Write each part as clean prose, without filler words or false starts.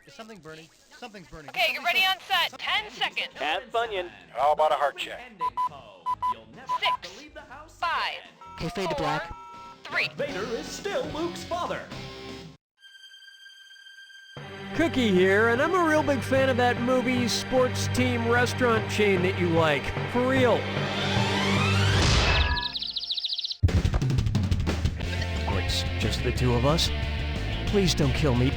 Is something burning? Something's burning. Okay, get ready on set. 10 seconds. Cat Bunyan. How about a heart check? 6, 5, Okay, fade to black. 3. Vader is still Luke's father. Cookie here, and I'm a real big fan of that movie sports team restaurant chain that you like. For real. It's just the two of us. Please don't kill me.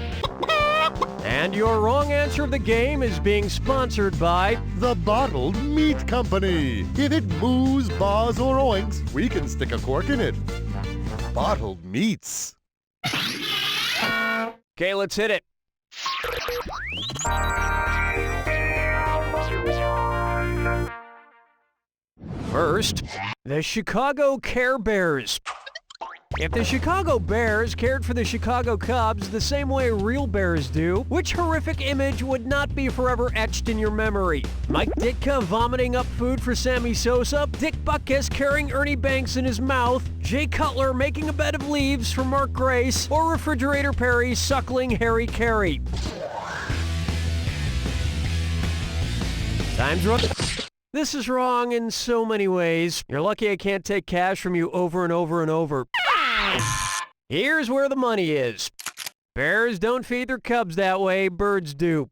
And your wrong answer of the game is being sponsored by The Bottled Meat Company. If it moos, baws, or oinks, we can stick a cork in it. Bottled meats. Okay, let's hit it. First, the Chicago Care Bears. If the Chicago Bears cared for the Chicago Cubs the same way real bears do, which horrific image would not be forever etched in your memory? Mike Ditka vomiting up food for Sammy Sosa, Dick Butkus carrying Ernie Banks in his mouth, Jay Cutler making a bed of leaves for Mark Grace, or Refrigerator Perry suckling Harry Carey? Time's run. This is wrong in so many ways. You're lucky I can't take cash from you over and over and over. Here's where the money is. Bears don't feed their cubs that way, birds do.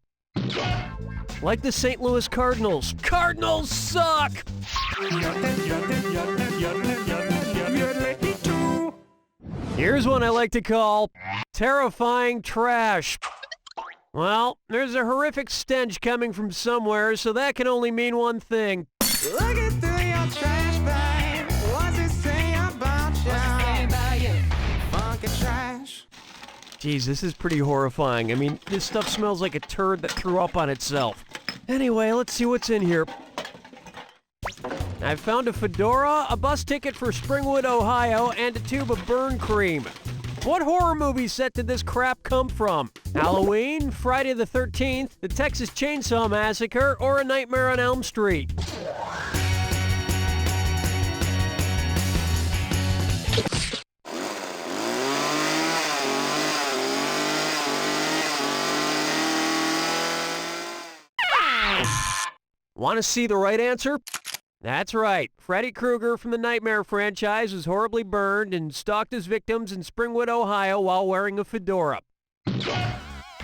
Like the St. Louis Cardinals. Cardinals suck! Here's one I like to call terrifying trash. Well, there's a horrific stench coming from somewhere, so that can only mean one thing. Looking through your trash bag, what's it say about you? Funky trash. Geez, this is pretty horrifying. I mean, this stuff smells like a turd that threw up on itself. Anyway, let's see what's in here. I found a fedora, a bus ticket for Springwood, Ohio, and a tube of burn cream. What horror movie set did this crap come from? Halloween, Friday the 13th, the Texas Chainsaw Massacre, or A Nightmare on Elm Street? Want to see the right answer? That's right. Freddy Krueger from the Nightmare franchise was horribly burned and stalked his victims in Springwood, Ohio while wearing a fedora.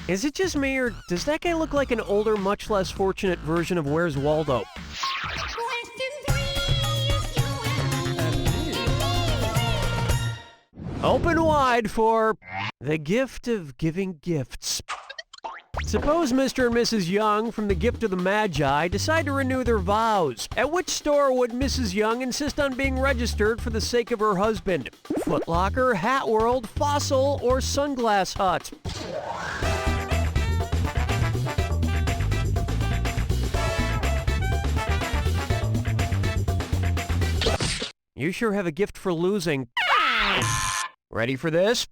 Is it just me, or does that guy look like an older, much less fortunate version of Where's Waldo? Open wide for the gift of giving gifts. Suppose Mr. and Mrs. Young from The Gift of the Magi decide to renew their vows. At which store would Mrs. Young insist on being registered for the sake of her husband? Foot Locker, Hat World, Fossil, or Sunglass Hut? You sure have a gift for losing. Ready for this?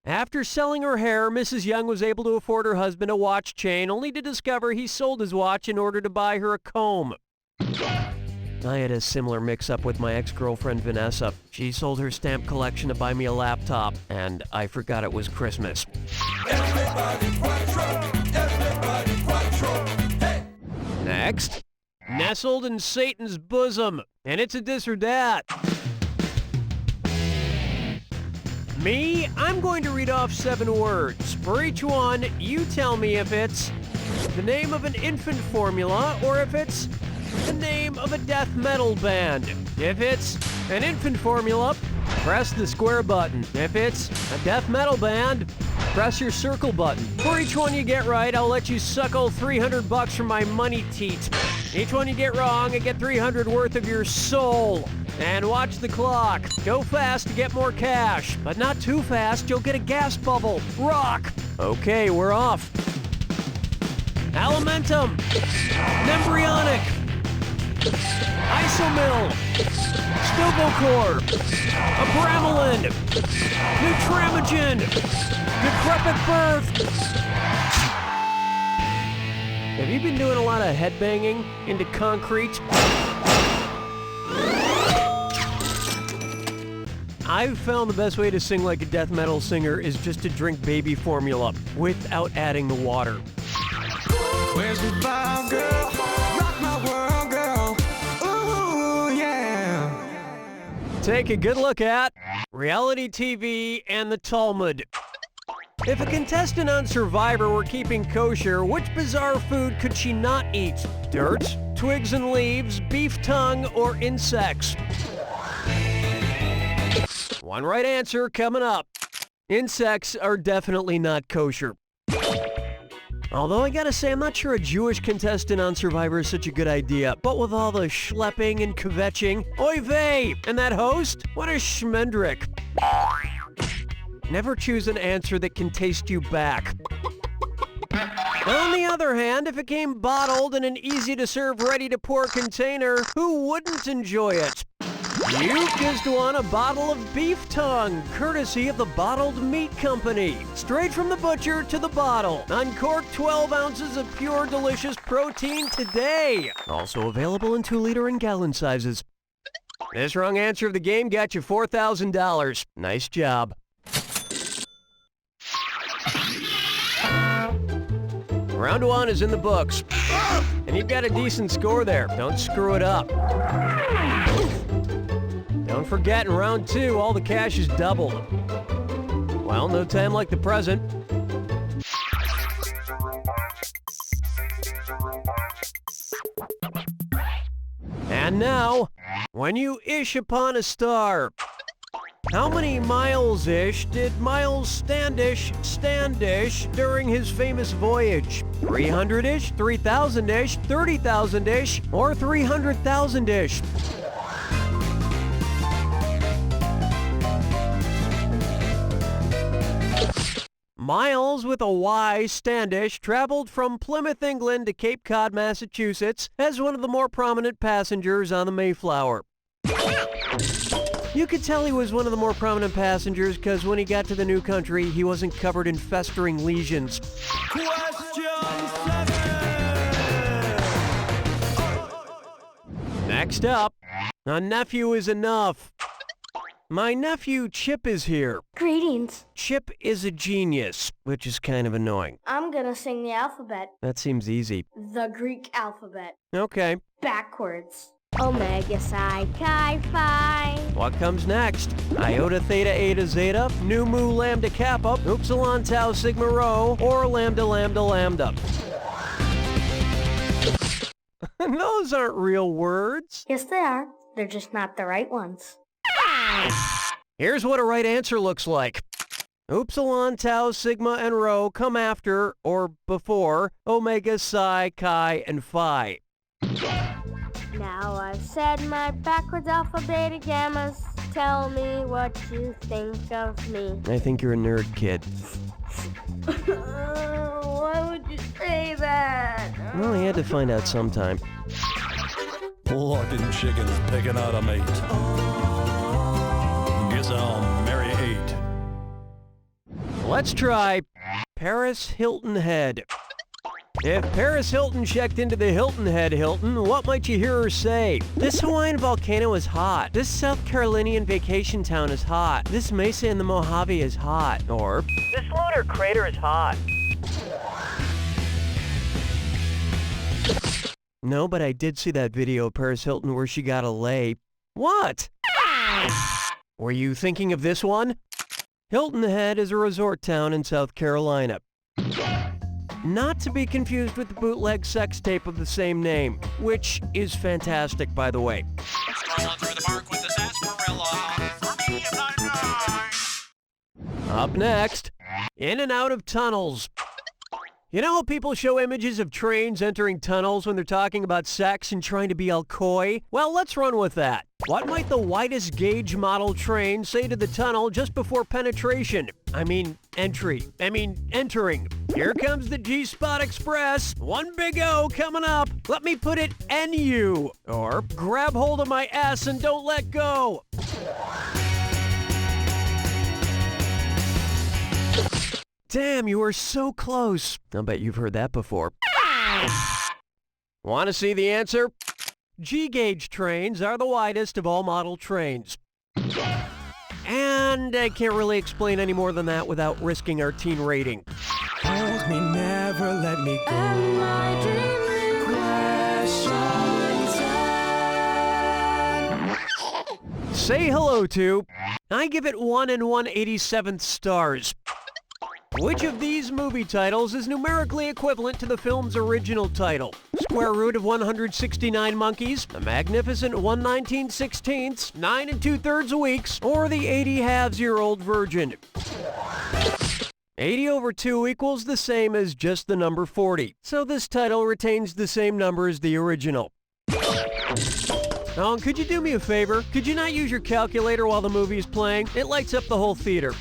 After selling her hair, Mrs. Young was able to afford her husband a watch chain, only to discover he sold his watch in order to buy her a comb. I had a similar mix-up with my ex-girlfriend Vanessa. She sold her stamp collection to buy me a laptop, and I forgot it was Christmas. Next, nestled in Satan's bosom, and it's a this or that. Me, I'm going to read off 7 words. For each one, you tell me if it's the name of an infant formula or if it's the name of a death metal band. If it's an infant formula, press the square button. If it's a death metal band, press your circle button. For each one you get right, I'll let you suckle $300 from my money teat. Each one you get wrong, I get $300 worth of your soul. And watch the clock. Go fast to get more cash, but not too fast, you'll get a gas bubble. Rock! Okay, we're off. Alimentum. Embryonic. Isomil. Stubocor. Abramelin. Nutramigen. Decrepit birth. Have you been doing a lot of headbanging into concrete? I've found the best way to sing like a death metal singer is just to drink baby formula without adding the water. Where's the vibe, girl? Rock my world, girl. Ooh, yeah. Take a good look at reality TV and the Talmud. If a contestant on Survivor were keeping kosher, which bizarre food could she not eat? Dirt, twigs and leaves, beef tongue, or insects? One right answer coming up. Insects are definitely not kosher. Although I gotta say, I'm not sure a Jewish contestant on Survivor is such a good idea. But with all the schlepping and kvetching, oy vey! And that host? What a schmendrick. Never choose an answer that can taste you back. On the other hand, if it came bottled in an easy-to-serve, ready-to-pour container, who wouldn't enjoy it? You just won a bottle of beef tongue, courtesy of the Bottled Meat Company. Straight from the butcher to the bottle. Uncorked 12 ounces of pure, delicious protein today. Also available in 2-liter and gallon sizes. This wrong answer of the game got you $4,000. Nice job. Round 1 is in the books. And you've got a decent score there. Don't screw it up. Don't forget, in round 2, all the cash is doubled. Well, no time like the present. And now, when you ish upon a star, how many miles-ish did Miles Standish during his famous voyage? 300-ish, 3,000-ish, 30,000-ish, or 300,000-ish? Miles with a Y Standish traveled from Plymouth, England to Cape Cod, Massachusetts as one of the more prominent passengers on the Mayflower. You could tell he was one of the more prominent passengers because when he got to the new country, he wasn't covered in festering lesions. Next up, a nephew is enough. My nephew Chip is here. Greetings. Chip is a genius, which is kind of annoying. I'm gonna sing the alphabet. That seems easy. The Greek alphabet. Okay. Backwards. Omega Psi Chi Phi. What comes next? Iota Theta Eta Zeta, Nu Mu Lambda Kappa, Upsilon Tau Sigma Rho, or Lambda Lambda Lambda. Those aren't real words. Yes, they are. They're just not the right ones. Here's what a right answer looks like. Upsilon, Tau, Sigma, and Rho come after, or before, Omega, Psi, Chi, and Phi. Now I've said my backwards alpha, beta, gammas. Tell me what you think of me. I think you're a nerd, kid. Why would you say that? Well, he had to find out sometime. Plucking chickens, picking out a mate. Guess I'll marry 8. Let's try Paris Hilton Head. If Paris Hilton checked into the Hilton Head Hilton, what might you hear her say? This Hawaiian volcano is hot. This South Carolinian vacation town is hot. This mesa in the Mojave is hot. Or, this lunar crater is hot. No, but I did see that video of Paris Hilton where she got a lay. What? Were you thinking of this one? Hilton Head is a resort town in South Carolina. Not to be confused with the bootleg sex tape of the same name, which is fantastic, by the way. Up next, in and out of tunnels. You know how people show images of trains entering tunnels when they're talking about sex and trying to be all coy? Well, let's run with that. What might the widest gauge model train say to the tunnel just before penetration? Entering. Here comes the G-Spot Express. One big O coming up. Let me put it NU. Or grab hold of my ass and don't let go. Damn, you were so close. I'll bet you've heard that before. Want to see the answer? G-gauge trains are the widest of all model trains. And I can't really explain any more than that without risking our teen rating. Hold me, never let me go. Say hello to. I give it 1 1/87 stars. Which of these movie titles is numerically equivalent to the film's original title? Square root of 169 monkeys, a magnificent 1/19/16, 9 2/3 weeks, or the 80-halves-year-old virgin? 80 over 2 equals the same as just the number 40, so this title retains the same number as the original. Oh, and could you do me a favor? Could you not use your calculator while the movie is playing? It lights up the whole theater.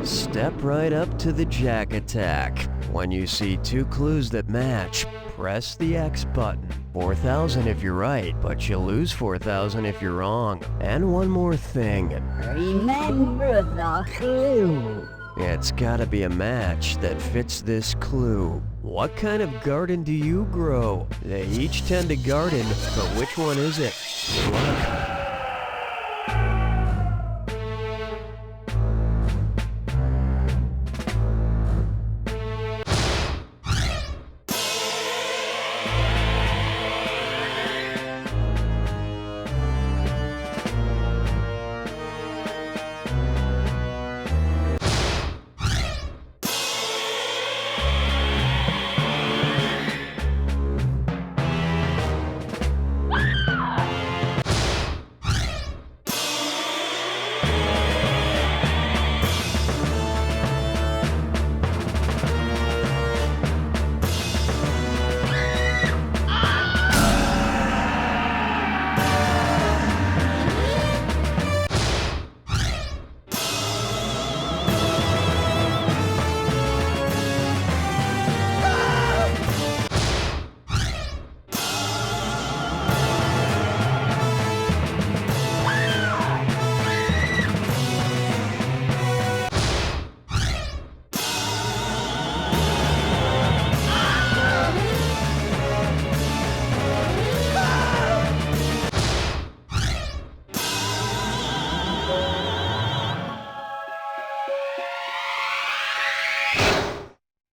Step right up to the Jack Attack. When you see 2 clues that match, press the X button. 4,000 if you're right, but you lose 4,000 if you're wrong. And one more thing. Remember the clue. It's gotta be a match that fits this clue. What kind of garden do you grow? They each tend to garden, but which one is it? Good luck.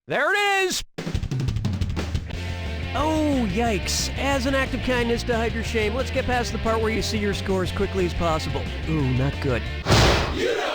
There it is! Oh, yikes. As an act of kindness to hide your shame, let's get past the part where you see your score as quickly as possible. Ooh, not good. You know